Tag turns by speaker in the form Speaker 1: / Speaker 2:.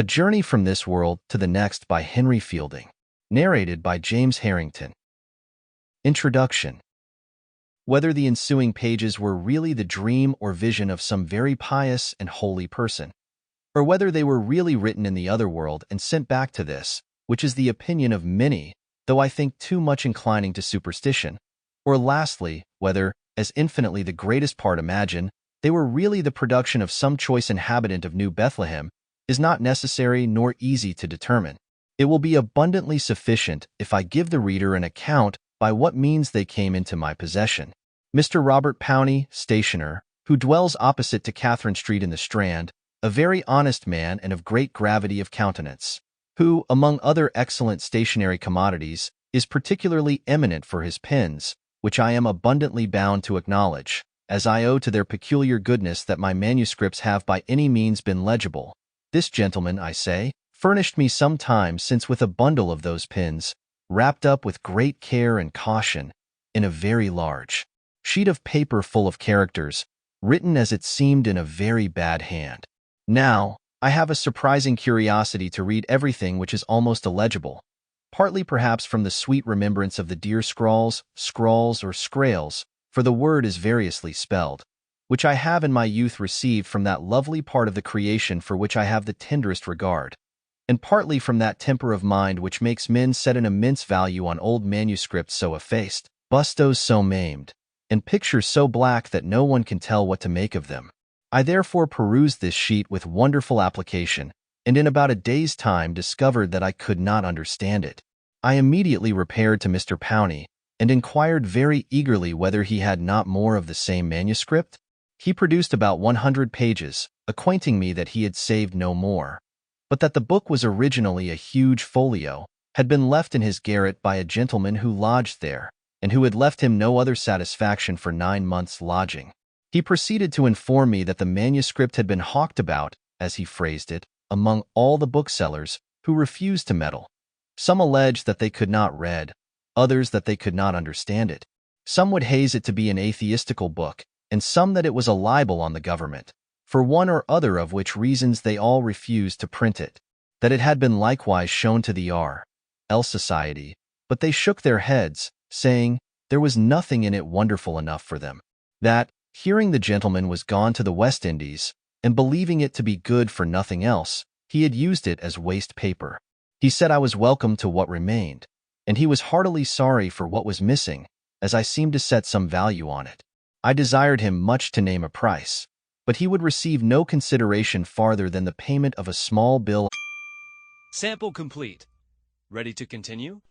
Speaker 1: A Journey from This World to the Next by Henry Fielding. Narrated by James Harrington. Introduction. Whether the ensuing pages were really the dream or vision of some very pious and holy person, or whether they were really written in the other world and sent back to this, which is the opinion of many, though I think too much inclining to superstition, or lastly, whether, as infinitely the greatest part imagine, they were really the production of some choice inhabitant of New Bethlehem, is not necessary nor easy to determine. It will be abundantly sufficient if I give the reader an account by what means they came into my possession. Mr. Robert Powney, stationer, who dwells opposite to Catherine Street in the Strand, a very honest man and of great gravity of countenance, who, among other excellent stationery commodities, is particularly eminent for his pens, which I am abundantly bound to acknowledge, as I owe to their peculiar goodness that my manuscripts have by any means been legible. This gentleman, I say, furnished me some time since with a bundle of those pens, wrapped up with great care and caution, in a very large sheet of paper full of characters, written as it seemed in a very bad hand. Now, I have a surprising curiosity to read everything which is almost illegible, partly perhaps from the sweet remembrance of the dear scrawls, or scrales, for the word is variously spelled, which I have in my youth received from that lovely part of the creation for which I have the tenderest regard, and partly from that temper of mind which makes men set an immense value on old manuscripts so effaced, bustos so maimed, and pictures so black that no one can tell what to make of them. I therefore perused this sheet with wonderful application, and in about a day's time discovered that I could not understand it. I immediately repaired to Mr. Powney, and inquired very eagerly whether he had not more of the same manuscript. He produced about 100 pages, acquainting me that he had saved no more, but that the book was originally a huge folio, had been left in his garret by a gentleman who lodged there, and who had left him no other satisfaction for 9 months' lodging. He proceeded to inform me that the manuscript had been hawked about, as he phrased it, among all the booksellers, who refused to meddle. Some alleged that they could not read, others that they could not understand it. Some would haze it to be an atheistical book, and some that it was a libel on the government, for one or other of which reasons they all refused to print it. That it had been likewise shown to the R.L. Society, but they shook their heads, saying there was nothing in it wonderful enough for them. That, hearing the gentleman was gone to the West Indies, and believing it to be good for nothing else, he had used it as waste paper. He said I was welcome to what remained, and he was heartily sorry for what was missing, as I seemed to set some value on it. I desired him much to name a price, but he would receive no consideration farther than the payment of a small bill.
Speaker 2: Sample complete. Ready to continue?